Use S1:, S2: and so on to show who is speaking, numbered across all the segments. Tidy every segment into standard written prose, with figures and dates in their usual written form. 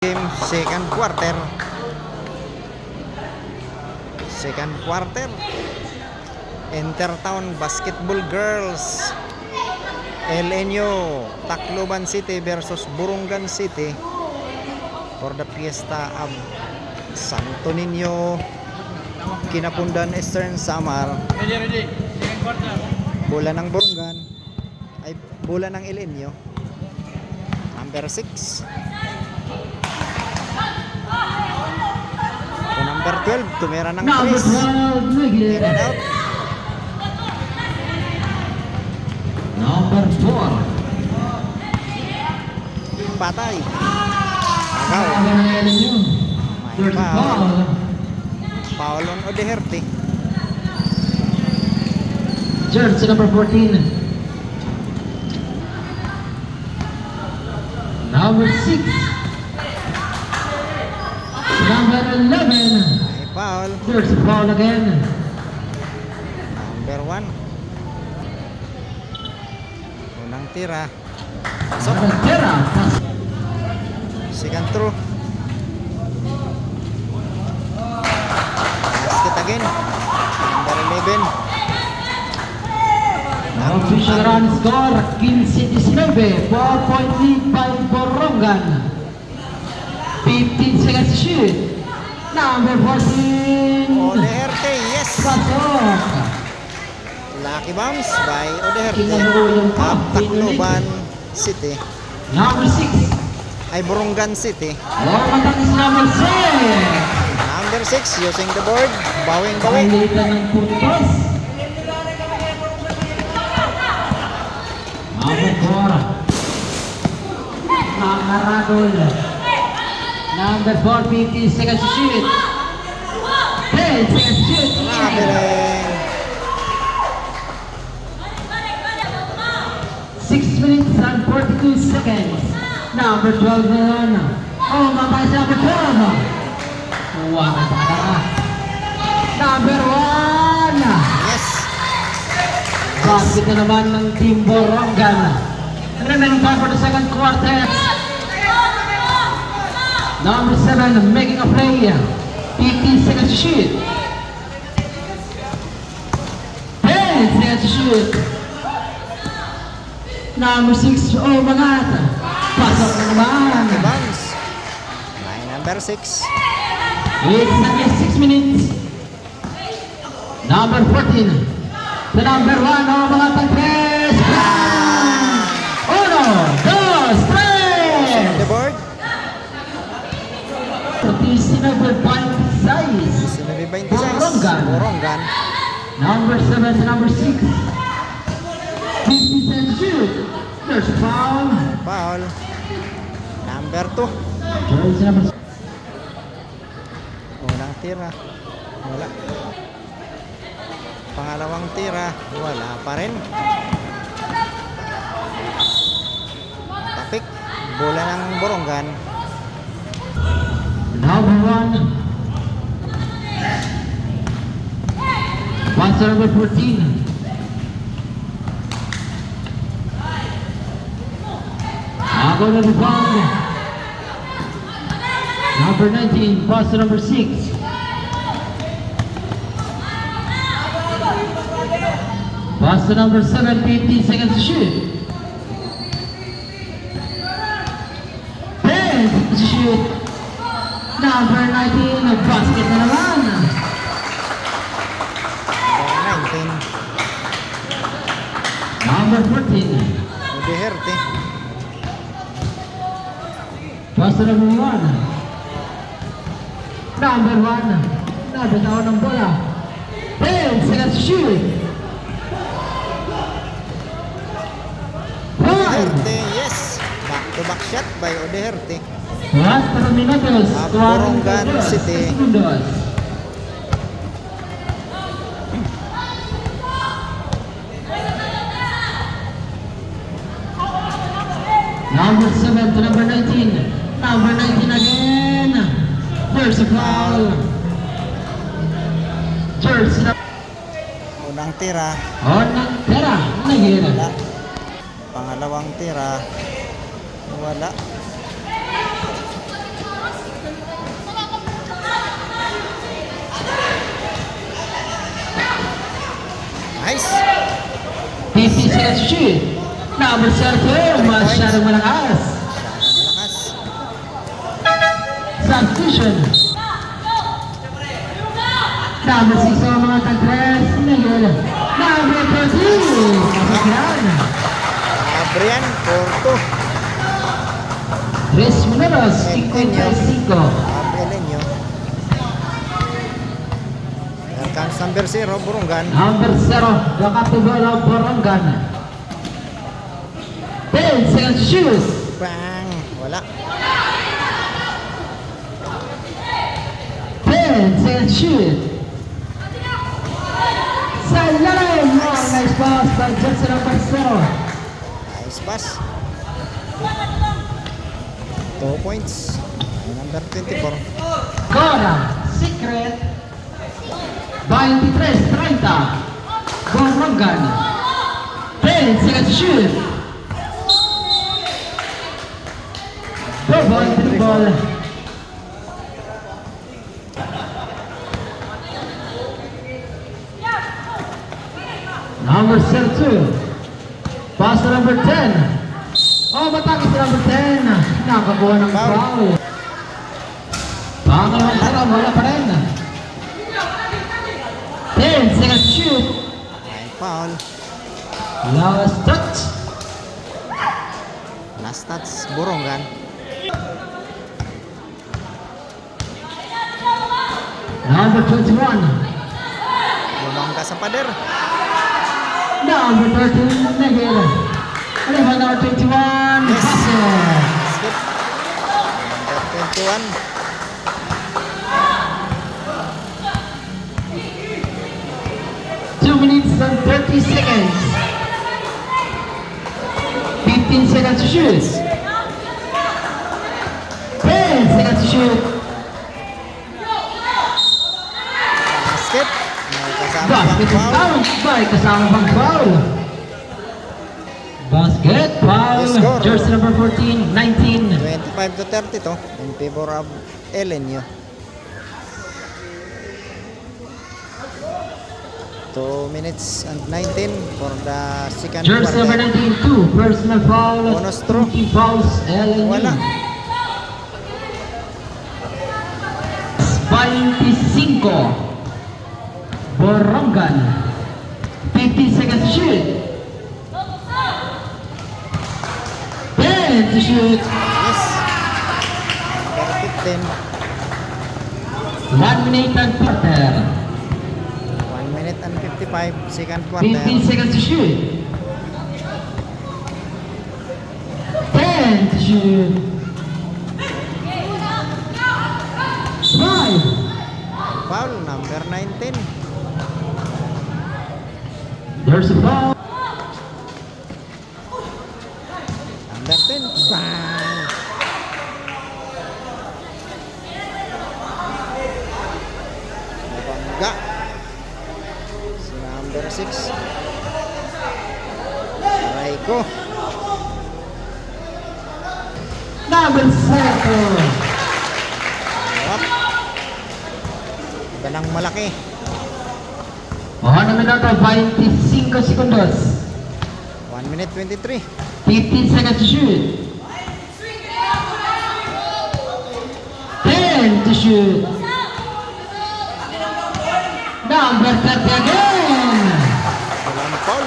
S1: Game second quarter Intertown Basketball Girls LNU Tacloban City versus Burungan City for the Fiesta of Santo Niño Kinapundan Eastern Samar. Bola ng Burungan ay bola ng LNU number 6. Number 12, tumira ng Chris. In and out.
S2: Number 4.
S1: Patay. Agaw. May foul. Foul on Odeherte.
S2: Jersey number 14. Number 6. Number 11.
S1: May foul.
S2: There's a foul again.
S1: Number 1. Unang tira. So,
S2: Tera.
S1: second throw. Basket again. Number 11.
S2: Official run score 15-19. 4-point lead by Burungan. 15 seconds to shoot. Number 14.
S1: Odeherte, yes.
S2: Pasok.
S1: Lucky bounce by Odeherte.
S2: Kinahulog pa.
S1: Up Tacloban City.
S2: Number 6.
S1: Ay Burungan City.
S2: Matang is number 6.
S1: Number 6 using the board. Bawing-bawing.
S2: Palitan ng puntos. Number 4. Nakaradol. Number 4, 50 seconds to shoot. 10 seconds to shoot.
S1: Nakabiling.
S2: 6 minutes and 42 seconds. Number 12 na yun. Oh, matay si number 12. Wow, baka. Number 1.
S1: Yes.
S2: Basket na naman ng Team Burungan. Remaining time for the second quarter. Number 7 making a play. 15 seconds to shoot. 10 seconds to shoot. Number 6, oh mangat. Pasok na naman.
S1: Bounce. By number 6.
S2: It's again 6 minutes. Number 14. The number 1, oh mangat ang press. Uno, dos, tres.
S1: The board.
S2: 19.26.
S1: 19-26.
S2: Burungan.
S1: Burungan.
S2: Number 7 to number 6. 50 cents shoot. There's a foul.
S1: Foul. Number 2.
S2: Jersey number 6.
S1: Unang tira. Wala. Pangalawang tira. Wala pa rin. Tapik. Bola ng Burungan.
S2: Number 1. Passer number 14. Ako na rebound. Number 19, passer number 6. Passer number 7, 15 seconds to shoot. 10 seconds to shoot. Number 19, basket na naman.
S1: Number 19.
S2: Number 14,
S1: Odeherte.
S2: passer number 1. Number 1, nabitawan ng bola. 10 seconds to shoot. 5.
S1: Odeherte, yes. Back-to-back shot by Odeherte.
S2: 4 minutos.
S1: Burungan
S2: 42
S1: City.
S2: segundos. Number 7 to number 19. Number 19 again. There's a foul. Jersey number
S1: Unang tira.
S2: Unang tira. Naging.
S1: Wala. Pangalawang tira. Wala.
S2: seconds to shoot. Number 32, masyadong malakas.
S1: Malakas.
S2: Substitution. Number 6, mga tag-3, Miguel. Number 13, Kapagyan.
S1: Abrian, 4-2.
S2: 3 minutos, 55.
S1: Abelenyo. Here comes number 0, Burungan.
S2: Number 0, Wakatubolo, Borongan. 10 seconds to shoot.
S1: Bang! Wala.
S2: 10 seconds to shoot. Sideline! Oh, nice pass by Johnson number 0.
S1: Nice pass. 2 points. Number 24.
S2: Cora, Secret. 23-30. Borongan. 10 seconds to shoot. Double, triple. Number 2. Pass to number 10. Oh, batang si number 10. Nakakuha ng foul. Pangalawang tara, wala pa rin. 10 seconds to shoot.
S1: Ay, foul.
S2: Last touch.
S1: Last touch, Burungan.
S2: Number 21.
S1: Bumangga sa pader.
S2: Number 13, Miguel. Ano ba number 21?
S1: Yes.
S2: Passer.
S1: Skip. Number 21.
S2: Two minutes and 30 seconds. 15 seconds to shoot. 10 seconds to shoot.
S1: Skip. May kasama
S2: Basket
S1: pang foul.
S2: foul. May kasama pang foul. Basket foul.
S1: Yes, score.
S2: Jersey number 14, 19.
S1: 25 to 30 to. In favor of LNU. 2 minutes and 19 for the second
S2: Jersey number
S1: quarter.
S2: 19, 2. Personal foul.
S1: Bonus throw.
S2: 2 fouls. LNU.
S1: Wala.
S2: 25. Borongan. 15 seconds to shoot. 10 to shoot.
S1: Yes. Number 15.
S2: 1 minute and quarter.
S1: 1 minute and 55 second quarter.
S2: 15 seconds to shoot. 10 to shoot. 5.
S1: Foul number 19.
S2: There's a foul.
S1: Number 10. Bang! Bangga. Si number 6. Raiko.
S2: Number 7.
S1: Harap. Ganang malaki.
S2: 1 minuto 25 segundos.
S1: 1 minute 23.
S2: 15 seconds to shoot. 10 to shoot. Number 30 again.
S1: Walang foul.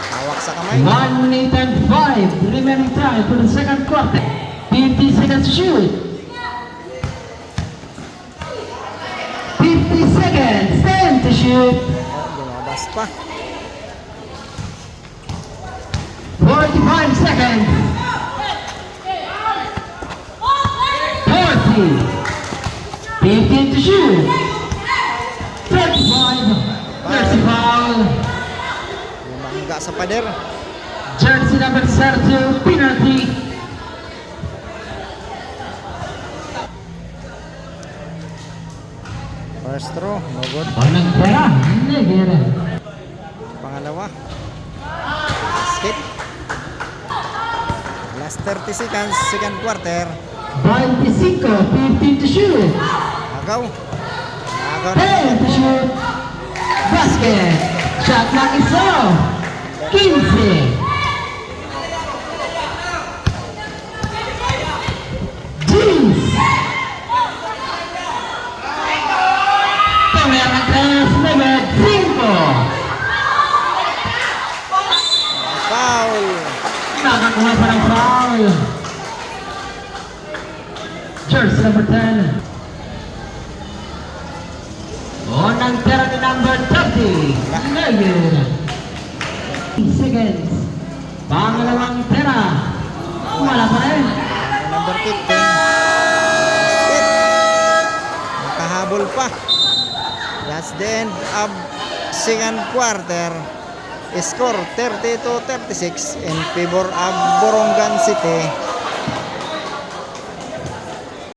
S1: Hawak sa kamay.
S2: 1 minute and 5 remaining time for the second quarter. 50 seconds to shoot. 50 seconds. 10 to shoot.
S1: Oh, lumabas pa.
S2: 45 seconds. 40. 15 to shoot. 35. There's a foul.
S1: Bumangga sa pader.
S2: Jersey number 32, penalty.
S1: First throw, no good.
S2: Walang pera. Negera.
S1: Pangalawa. Skip. Last 30 seconds, second quarter.
S2: 25, 15 to shoot.
S1: Agaw. Agaw na.
S2: 10 to shoot. Basket. Shot clock is off.
S1: Number
S2: 15. Jeans. Pemerantes number 5.
S1: Foul.
S2: Nakakuha pa ng foul. Jersey number 10. Unang tira ni number 30. Negative. Seconds. Pangalawang tira. Wala pa rin.
S1: Number 15. Basket. Nakahabol pa. That's the end of second quarter. Score 30-36 in favor of Borongan City.